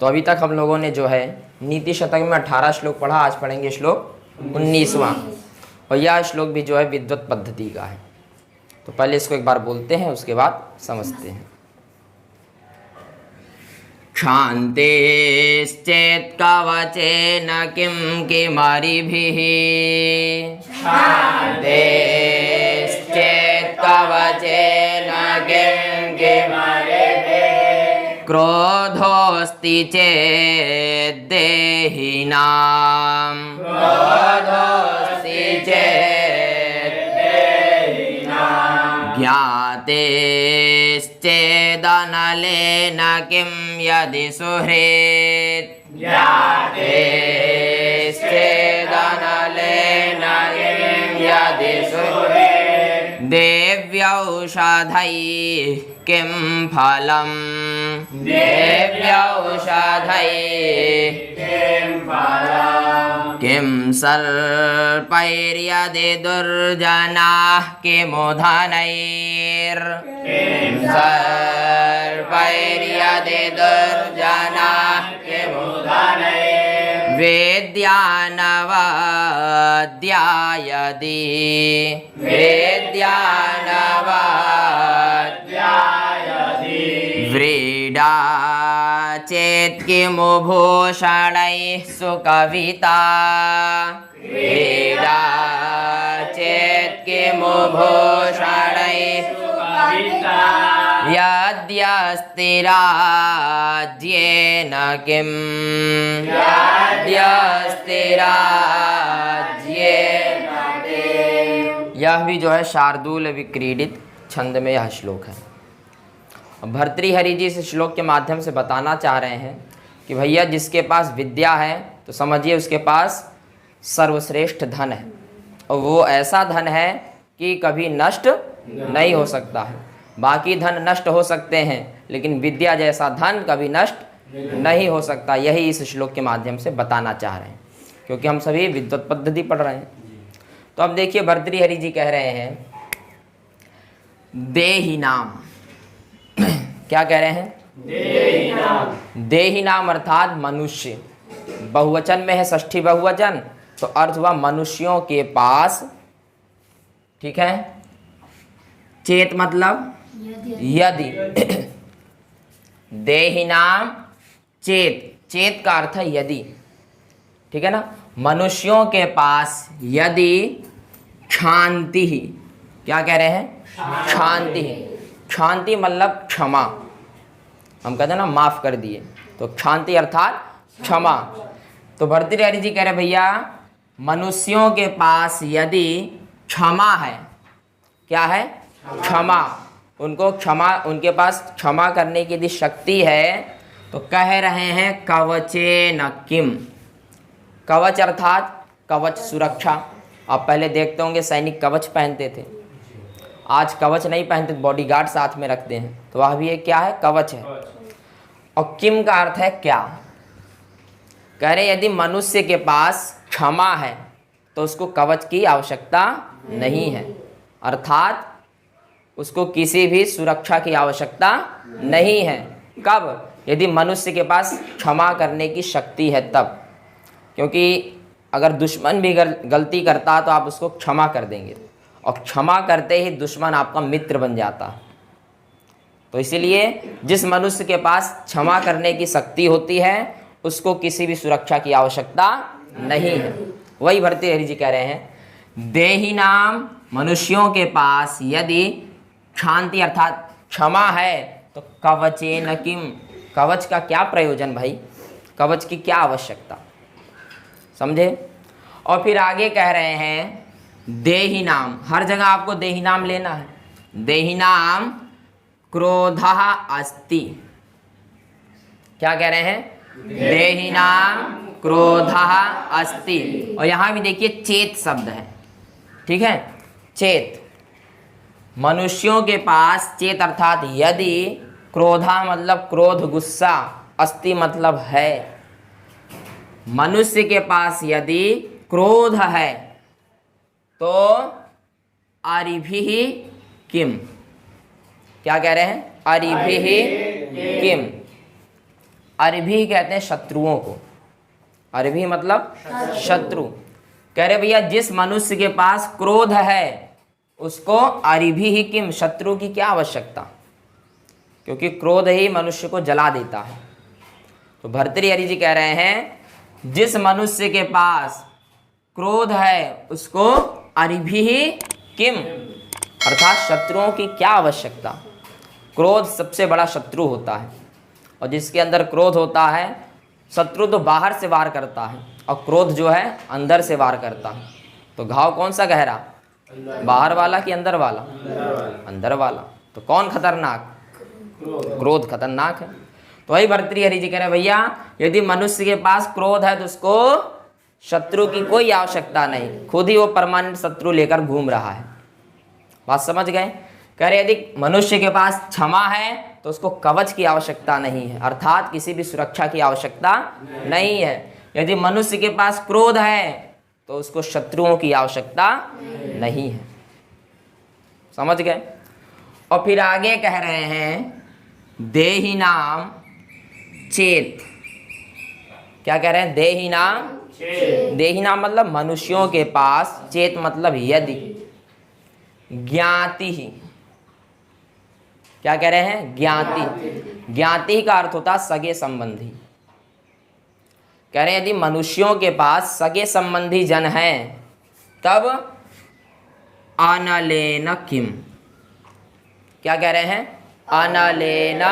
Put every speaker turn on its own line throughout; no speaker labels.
तो अभी तक हम लोगों ने जो है नीति शतक में 18 श्लोक पढ़ा, आज पढ़ेंगे श्लोक 19वां, और यह श्लोक भी जो है विद्वत पद्धति का है। तो पहले इसको एक बार बोलते हैं, उसके बाद समझते हैं। क्षान्तेश्चेत् कवचेन किं किमरिभिः, क्षान्तेश्चेत् कवचेन किं किमरिभिः, क्रोधोऽस्ति चेत् देहिनां, क्रोधोऽस्ति चेत् देहिनां, ज्ञातेश्चेदनलेन किं यदि सुहृत्, ज्ञातेश्चेदनलेन किं यदि सुहृत्, देव्यौषधैः किं फलम्, देव्यौषधैः किं फलम्, किं सर्पैर्यदि दुर्जनाः किमुधनैर्, किं सर्पैर्यदि दुर्जनाः किमुधनैर्, वेद्यानवद्या यदि, वेद्यानवद्या यदि, व्रीडा चेत् किमु भूषणैः सुकविता, व्रीडा चेत् किमु भूषणैः सुकविता, यद्यस्ति राज्येन किं, यद्यस्ति राज्येन किं। यह भी जो है शार्दूल विक्रीडित छंद में यह श्लोक है। भर्तृहरि जी इस श्लोक के माध्यम से बताना चाह रहे हैं कि भैया जिसके पास विद्या है तो समझिए उसके पास सर्वश्रेष्ठ धन है, और वो ऐसा धन है कि कभी नष्ट नहीं हो सकता है। बाकी धन नष्ट हो सकते हैं, लेकिन विद्या जैसा धन कभी नष्ट नहीं हो सकता। यही इस श्लोक के माध्यम से बताना चाह रहे हैं, क्योंकि हम सभी विद्वत पद्धति पढ़ रहे हैं। तो अब देखिए भर्तृहरि जी कह रहे हैं देहि नाम, क्या कह रहे हैं? देहि नाम। देहि नाम अर्थात मनुष्य, बहुवचन में है, षष्ठी बहुवचन, तो अर्थ हुआ मनुष्यों के पास। ठीक है। चेत मतलब यदि, देहि नाम चेत, चेत का अर्थ है यदि, ठीक है ना। मनुष्यों के पास यदि क्षांति, क्या कह रहे हैं? क्षांति। क्षांति मतलब क्षमा, हम कहते हैं ना माफ कर दिए, तो क्षांति अर्थात क्षमा। तो भर्तृहरि जी कह रहे भैया मनुष्यों के पास यदि क्षमा है, क्या है? क्षमा। उनको क्षमा, उनके पास क्षमा करने की यदि शक्ति है, तो कह रहे हैं कवचेन किम। कवच अर्थात कवच सुरक्षा। आप पहले देखते होंगे सैनिक कवच पहनते थे, आज कवच नहीं पहनते, बॉडीगार्ड साथ में रखते हैं, तो वह भी एक क्या है? कवच है। और किम का अर्थ है क्या। कह रहे यदि मनुष्य के पास क्षमा है तो उसको कवच की आवश्यकता नहीं है, अर्थात उसको किसी भी सुरक्षा की आवश्यकता नहीं है। कब? यदि मनुष्य के पास क्षमा करने की शक्ति है तब, क्योंकि अगर दुश्मन भी गलती करता तो आप उसको क्षमा कर देंगे, और क्षमा करते ही दुश्मन आपका मित्र बन जाता है। तो इसीलिए जिस मनुष्य के पास क्षमा करने की शक्ति होती है उसको किसी भी सुरक्षा की आवश्यकता नहीं है। वही भर्तृहरि जी कह रहे हैं देहि नाम, मनुष्यों के पास यदि क्षांति अर्थात क्षमा है तो कवचेन किम, कवच का क्या प्रयोजन भाई, कवच की क्या आवश्यकता, समझे। और फिर आगे कह रहे हैं देहि नाम, हर जगह आपको देहि नाम लेना है। देहि नाम क्रोधः अस्ति, क्या कह रहे हैं? देहि नाम क्रोधः अस्ति। और यहाँ भी देखिए चेत शब्द है, ठीक है। चेत, मनुष्यों के पास चेत अर्थात यदि, क्रोधा मतलब क्रोध गुस्सा, अस्ति मतलब है। मनुष्य के पास यदि क्रोध है तो अरिभिः किम, क्या कह रहे हैं? अरिभिः किम, अरभी कहते हैं शत्रुओं को। अरभी मतलब शत्रु। कह रहे भैया जिस मनुष्य के पास क्रोध है उसको अरभी ही किम, शत्रु की क्या आवश्यकता, क्योंकि क्रोध ही मनुष्य को जला देता है। तो भर्तृहरि जी कह रहे हैं जिस मनुष्य के पास क्रोध है उसको अरभी ही किम, अर्थात शत्रुओं की क्या आवश्यकता। क्रोध सबसे बड़ा शत्रु होता है, और जिसके अंदर क्रोध होता है, शत्रु तो बाहर से वार करता है और क्रोध जो है अंदर से वार करता है। तो घाव कौन सा गहरा, बाहर वाला कि अंदर वाला? अंदर वाला। तो कौन खतरनाक? क्रोध खतरनाक है। तो वही भर्तृहरि जी कह रहे भैया यदि मनुष्य के पास क्रोध है तो उसको शत्रु की कोई आवश्यकता नहीं, खुद ही वो परमानेंट शत्रु लेकर घूम रहा है। बात समझ गए? कह रहे यदि मनुष्य के पास क्षमा है तो उसको कवच की आवश्यकता नहीं है, अर्थात किसी भी सुरक्षा की आवश्यकता नहीं है। यदि मनुष्य के पास क्रोध है तो उसको शत्रुओं की आवश्यकता नहीं है। समझ गए? और फिर आगे कह रहे हैं देहि नाम चेत। क्या कह रहे हैं? देहि नाम, देहि नाम मतलब मनुष्यों के पास, चेत मतलब यदि, ज्ञाति ही। क्या कह रहे हैं? ज्ञाति। ज्ञाति का अर्थ होता है सगे संबंधी। कह रहे हैं यदि मनुष्यों के पास सगे संबंधी जन हैं तब अनलेन किम। क्या कह रहे हैं? अनलेन।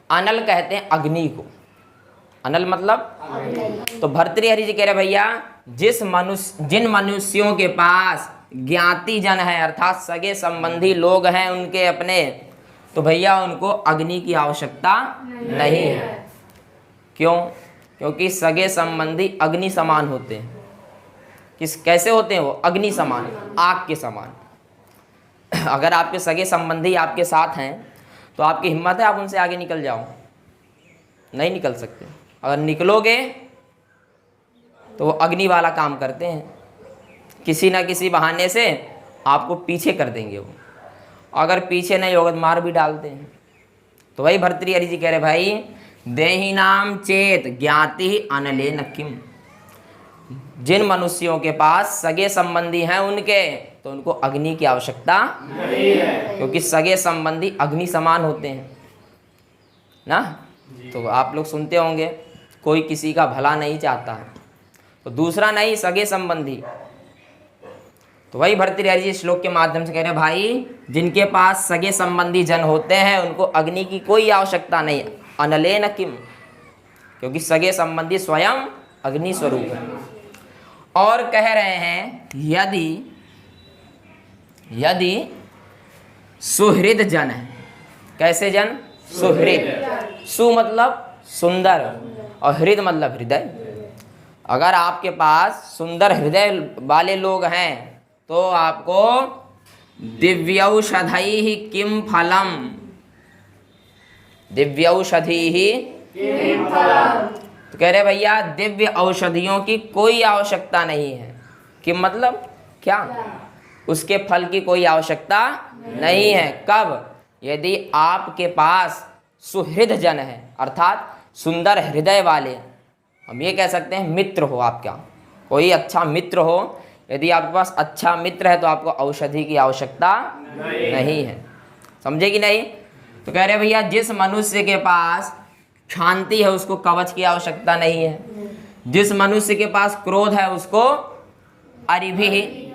अनल कहते हैं अग्नि को। अनल मतलब, तो भर्तृहरि जी कह रहे भैया जिन मनुष्यों के पास ज्ञाति जन है अर्थात सगे संबंधी लोग हैं उनके अपने, तो भैया उनको अग्नि की आवश्यकता नहीं है। क्यों? क्योंकि सगे संबंधी अग्नि समान होते हैं। कैसे होते हैं वो? अग्नि समान, आग के समान। अगर आपके सगे संबंधी आपके साथ हैं तो आपकी हिम्मत है आप उनसे आगे निकल जाओ? नहीं निकल सकते। अगर निकलोगे तो वो अग्नि वाला काम करते हैं, किसी ना किसी बहाने से आपको पीछे कर देंगे वो। अगर पीछे नहीं होगा तो मार भी डालते हैं। तो वही भर्तृहरि जी कह रहे भाई देहि नाम चेत ज्ञाति अनलेन किम। जिन मनुष्यों के पास सगे संबंधी हैं उनके, तो उनको अग्नि की आवश्यकता नहीं है, क्योंकि सगे संबंधी अग्नि समान होते हैं ना। तो आप लोग सुनते होंगे कोई किसी का भला नहीं चाहता है, तो दूसरा नहीं सगे संबंधी। तो वही भर्तृहरि जी श्लोक के माध्यम से कह रहे भाई जिनके पास सगे संबंधी जन होते हैं उनको अग्नि की कोई आवश्यकता नहीं, अनलेन किम, क्योंकि सगे संबंधी स्वयं अग्नि स्वरूप है। और कह रहे हैं यदि सुहृद जन है। कैसे जन? सुहृद। सु मतलब सुंदर और हृद मतलब हृदय। अगर आपके पास सुंदर हृदय वाले लोग हैं तो आपको दिव्यौषधि किम फलम, दिव्यौषधि किम फलम। तो कह रहे भैया दिव्य औषधियों की कोई आवश्यकता नहीं है। कि मतलब क्या? उसके फल की कोई आवश्यकता नहीं है। कब? यदि आपके पास सुहृद जन है अर्थात सुंदर हृदय वाले, हम ये कह सकते हैं मित्र हो आपका, कोई अच्छा मित्र हो। यदि आपके पास अच्छा मित्र है तो आपको औषधि की आवश्यकता नहीं है। समझे कि नहीं? तो कह रहे भैया जिस मनुष्य के पास शांति है उसको कवच की आवश्यकता नहीं है। जिस मनुष्य के पास क्रोध है उसको अरिभी,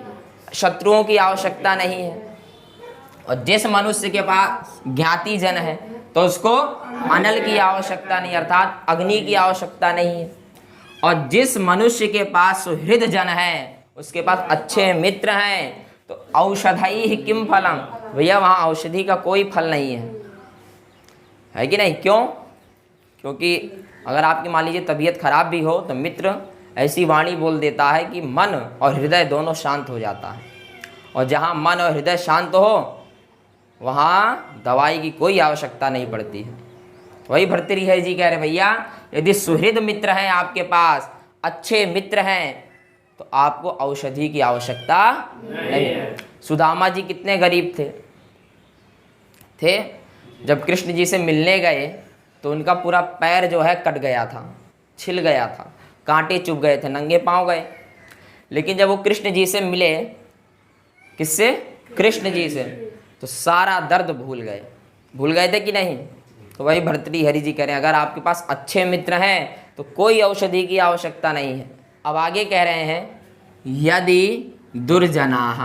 शत्रुओं की आवश्यकता नहीं है। और जिस मनुष्य के पास ज्ञाति जन है तो उसको अनल की आवश्यकता नहीं अर्थात अग्नि की आवश्यकता नहीं है। और जिस मनुष्य के पास सुहृद जन है उसके पास अच्छे मित्र हैं तो औषधि किम फलम, भैया वहाँ औषधि का कोई फल नहीं है कि नहीं? क्यों? क्योंकि अगर आपकी मान लीजिए तबीयत खराब भी हो तो मित्र ऐसी वाणी बोल देता है कि मन और हृदय दोनों शांत हो जाता है। और जहाँ मन और हृदय शांत हो वहाँ दवाई की कोई आवश्यकता नहीं पड़ती है। वही भर्तृहरि जी कह रहे भैया यदि सुहृद मित्र हैं आपके पास, अच्छे मित्र हैं, तो आपको औषधि की आवश्यकता नहीं। सुदामा जी कितने गरीब थे जब कृष्ण जी से मिलने गए तो उनका पूरा पैर जो है कट गया था, छिल गया था, कांटे चुभ गए थे, नंगे पांव गए। लेकिन जब वो कृष्ण जी से मिले, किससे? कृष्ण जी से, तो सारा दर्द भूल गए। भूल गए थे कि नहीं? तो वही भर्तृहरि जी कह रहे हैं, अगर आपके पास अच्छे मित्र हैं तो कोई औषधि की आवश्यकता नहीं है। अब आगे कह रहे हैं यदि दुर्जनाः,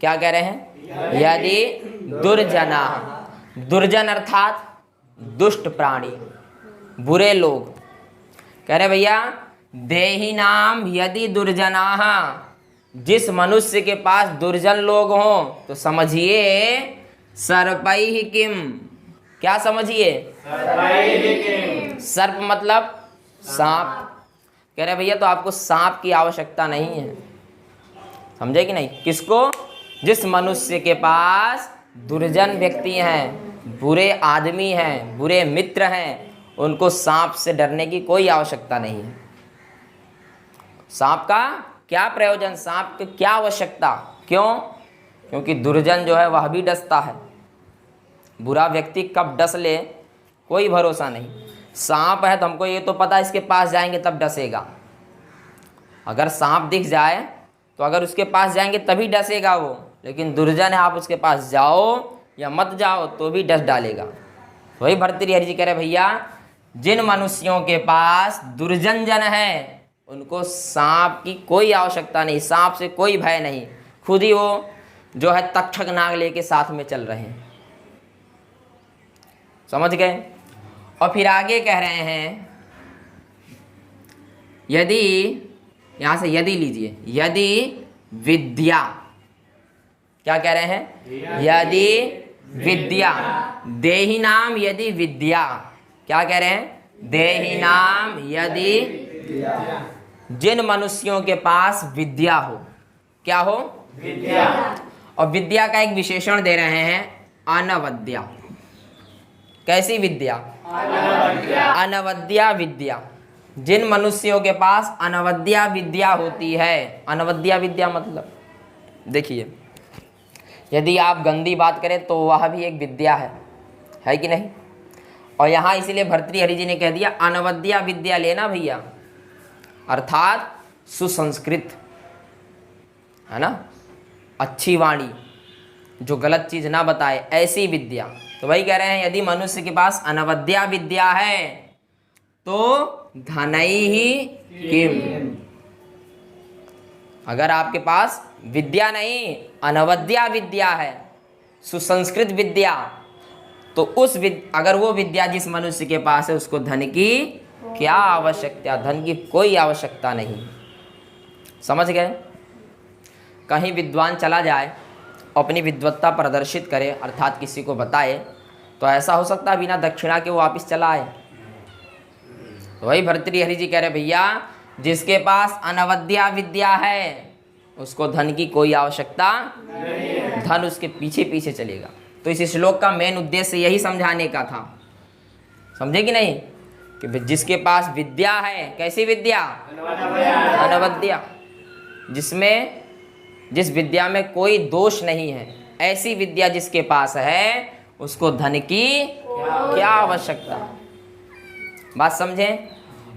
क्या कह रहे हैं? यदि दुर्जनाः, दुर्जन अर्थात दुष्ट प्राणी, बुरे लोग। कह रहे भैया देहिनाम यदि दुर्जनाः, जिस मनुष्य के पास दुर्जन लोग हों तो समझिए सर्पैः किम, क्या समझिए? सर्प मतलब सांप। कह रहे भैया तो आपको सांप की आवश्यकता नहीं है, समझे कि नहीं? किसको? जिस मनुष्य के पास दुर्जन व्यक्ति हैं, बुरे आदमी हैं, बुरे मित्र हैं, उनको सांप से डरने की कोई आवश्यकता नहीं है। सांप का क्या प्रयोजन, सांप की क्या आवश्यकता? क्यों? क्योंकि दुर्जन जो है वह भी डसता है। बुरा व्यक्ति कब डस ले कोई भरोसा नहीं। सांप है तो हमको ये तो पता है इसके पास जाएंगे तब डसेगा। अगर सांप दिख जाए तो अगर उसके पास जाएंगे तभी डसेगा वो, लेकिन दुर्जन है, आप उसके पास जाओ या मत जाओ तो भी डस डालेगा। वही भर्तृहरि जी कह रहे भैया जिन मनुष्यों के पास दुर्जन जन है उनको सांप की कोई आवश्यकता नहीं, सांप से कोई भय नहीं, खुद ही वो जो है तक्षक नाग लेके साथ में चल रहे हैं। समझ गए? और फिर आगे कह रहे हैं यदि, यहां से यदि लीजिए, यदि विद्या, क्या कह रहे हैं? यदि विद्या, देहि नाम यदि विद्या, क्या कह रहे हैं? देहि नाम यदि, जिन मनुष्यों के पास विद्या हो, क्या हो? विद्या। और विद्या का एक विशेषण दे रहे हैं अनवद्या। कैसी विद्या? अनवद्या विद्या। जिन मनुष्यों के पास अनवद्या विद्या होती है, अनवद्या विद्या मतलब देखिए, यदि आप गंदी बात करें तो वह भी एक विद्या है कि नहीं? और यहाँ इसीलिए भर्तृहरि जी ने कह दिया अनवद्या विद्या लेना भैया, अर्थात सुसंस्कृत, है ना, अच्छी वाणी, जो गलत चीज ना बताए, ऐसी विद्या। तो वही कह रहे हैं यदि मनुष्य के पास अनवद्या विद्या है तो धनैः किम। अगर आपके पास विद्या नहीं, अनवद्या विद्या है, सुसंस्कृत विद्या, तो अगर वो विद्या जिस मनुष्य के पास है उसको धन की क्या आवश्यकता? धन की कोई आवश्यकता नहीं। समझ गए? कहीं विद्वान चला जाए, अपनी विद्वत्ता प्रदर्शित करे, अर्थात किसी को बताए, तो ऐसा हो सकता है बिना दक्षिणा के वो वापिस चला आए। तो वही भर्तृहरि जी कह रहे भैया जिसके पास अनवद्या विद्या है उसको धन की कोई आवश्यकता नहीं, धन उसके पीछे पीछे चलेगा। तो इस श्लोक का मेन उद्देश्य यही समझाने का था, समझे कि नहीं? कि जिसके पास विद्या है, कैसी विद्या? अनवद्या, जिस विद्या में कोई दोष नहीं है, ऐसी विद्या जिसके पास है उसको धन की क्या आवश्यकता? बात समझें?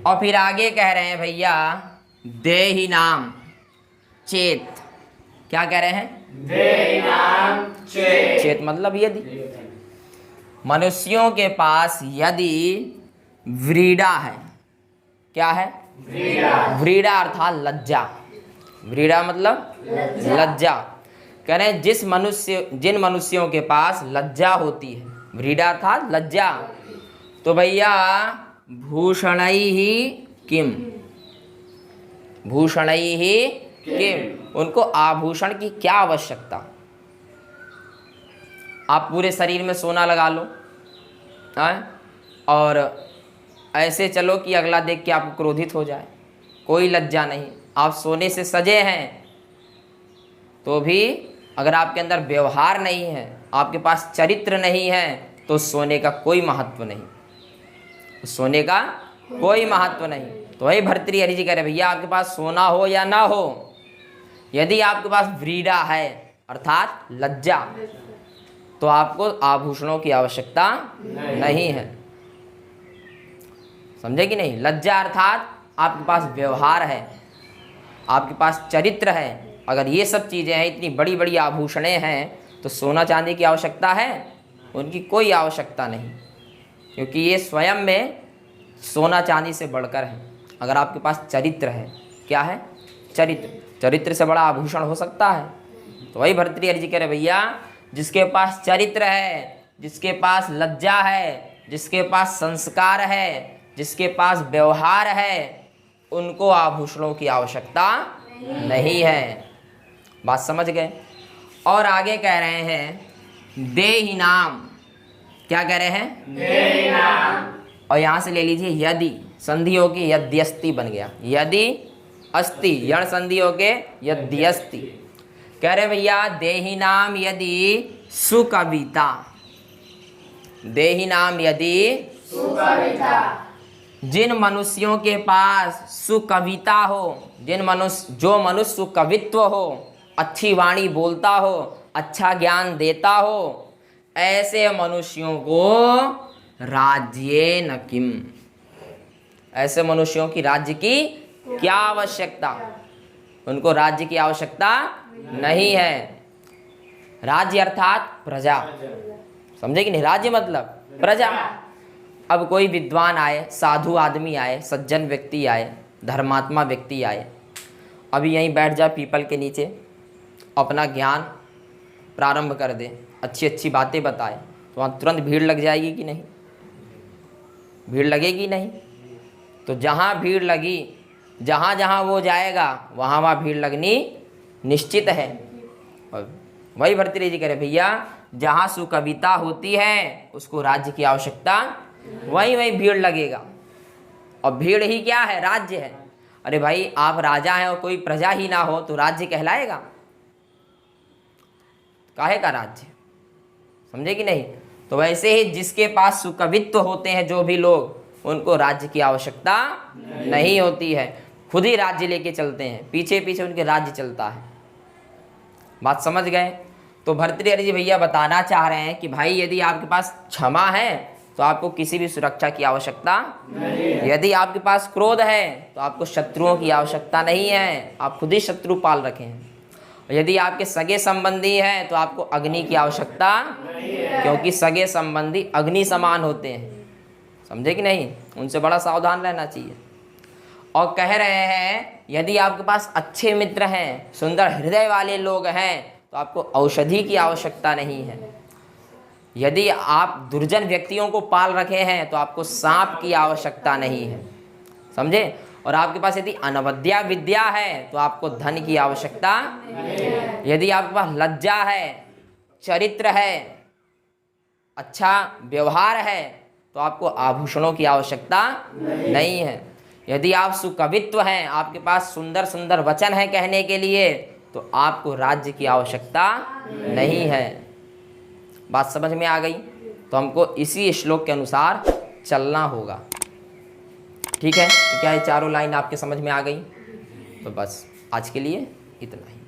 और फिर आगे कह रहे हैं भैया देहि नाम चेत, क्या कह रहे हैं? देहि नाम चेत। चेत मतलब यदि, मनुष्यों के पास यदि व्रीड़ा है, क्या है? व्रीड़ा अर्थात लज्जा, व्रीड़ा मतलब लज्जा। कह रहे हैं जिन मनुष्यों के पास लज्जा होती है, व्रीड़ा अर्थात लज्जा, तो भैया भूषणैः किम, भूषणैः किम, उनको आभूषण की क्या आवश्यकता? आप पूरे शरीर में सोना लगा लो और ऐसे चलो कि अगला देख के आपको क्रोधित हो जाए, कोई लज्जा नहीं। आप सोने से सजे हैं तो भी अगर आपके अंदर व्यवहार नहीं है, आपके पास चरित्र नहीं है, तो सोने का कोई महत्व नहीं, सोने का कोई महत्व नहीं। तो वही भर्तृहरि जी कह रहे भैया आपके पास सोना हो या ना हो, यदि आपके पास व्रीड़ा है अर्थात लज्जा, तो आपको आभूषणों की आवश्यकता नहीं है। समझे कि नहीं? लज्जा अर्थात आपके पास व्यवहार है, आपके पास चरित्र है। अगर ये सब चीज़ें हैं, इतनी बड़ी बड़ी आभूषणें हैं, तो सोना चांदी की आवश्यकता है? उनकी कोई आवश्यकता नहीं, क्योंकि ये स्वयं में सोना चांदी से बढ़कर है। अगर आपके पास चरित्र है, क्या है? चरित्र। चरित्र से बड़ा आभूषण हो सकता है? तो वही भर्तृहरि जी कह रहे भैया, जिसके पास चरित्र है, जिसके पास लज्जा है, जिसके पास संस्कार है, जिसके पास व्यवहार है, उनको आभूषणों की आवश्यकता नहीं है। बात समझ गए? और आगे कह रहे हैं देहि नाम। क्या कह रहे हैं? देहि नाम। और यहाँ से ले लीजिए यदि, संधि होके यद्यस्ति बन गया, यदि अस्ति, यण संधि होके यद्यस्ति। कह रहे भैया देहि नाम यदि सुकविता, देहि नाम यदि सुकविता, जिन मनुष्यों के पास सुकविता हो, जो मनुष्य सुकवित्व हो, अच्छी वाणी बोलता हो, अच्छा ज्ञान देता हो, ऐसे मनुष्यों को राज्ये न किम, ऐसे मनुष्यों की राज्य की क्या आवश्यकता? उनको राज्य की आवश्यकता नहीं है। राज्य अर्थात प्रजा, समझे कि नहीं? राज्य मतलब प्रजा। अब कोई विद्वान आए, साधु आदमी आए, सज्जन व्यक्ति आए, धर्मात्मा व्यक्ति आए, अभी यहीं बैठ जाए पीपल के नीचे, अपना ज्ञान प्रारंभ कर दे, अच्छी अच्छी बातें बताए, तो वहाँ तुरंत भीड़ लग जाएगी कि नहीं? भीड़ लगेगी नहीं? तो जहाँ भीड़ लगी, जहाँ जहाँ वो जाएगा, वहाँ वहाँ भीड़ लगनी निश्चित है। और वही भर्तृहरि जी कह रहे भैया, जहाँ सुकविता होती है उसको राज्य की आवश्यकता, वहीं वहीं भीड़ लगेगा। और भीड़ ही क्या है? राज्य है। अरे भाई, आप राजा हैं और कोई प्रजा ही ना हो तो राज्य कहलाएगा? काहे का राज्य? समझे कि नहीं? तो वैसे ही जिसके पास सुकवित्व होते हैं जो भी लोग, उनको राज्य की आवश्यकता नहीं होती है, खुद ही राज्य लेके चलते हैं, पीछे पीछे उनके राज्य चलता है। बात समझ गए? तो भर्तृहरि जी भैया बताना चाह रहे हैं कि भाई यदि आपके पास क्षमा है तो आपको किसी भी सुरक्षा की आवश्यकता नहीं है। यदि आपके पास क्रोध है तो आपको शत्रुओं की आवश्यकता नहीं है, आप खुद ही शत्रु पाल रखे हैं। यदि आपके सगे संबंधी हैं तो आपको अग्नि की आवश्यकता नहीं है, क्योंकि सगे संबंधी अग्नि समान होते हैं। समझे कि नहीं? उनसे बड़ा सावधान रहना चाहिए। और कह रहे हैं यदि आपके पास अच्छे मित्र हैं, सुंदर हृदय वाले लोग हैं, तो आपको औषधि की आवश्यकता नहीं है। यदि आप दुर्जन व्यक्तियों को पाल रखे हैं तो आपको सांप की आवश्यकता नहीं है। समझे? और आपके पास यदि अनवद्या विद्या है तो आपको धन की आवश्यकता नहीं है। यदि आपके पास लज्जा है, चरित्र है, अच्छा व्यवहार है, तो आपको आभूषणों की आवश्यकता नहीं है। यदि आप सुकवित्व हैं, आपके पास सुंदर सुंदर वचन है कहने के लिए, तो आपको राज्य की आवश्यकता नहीं है। बात समझ में आ गई? तो हमको इसी श्लोक के अनुसार चलना होगा। ठीक है? तो क्या ये चारों लाइन आपके समझ में आ गई? तो बस आज के लिए इतना ही।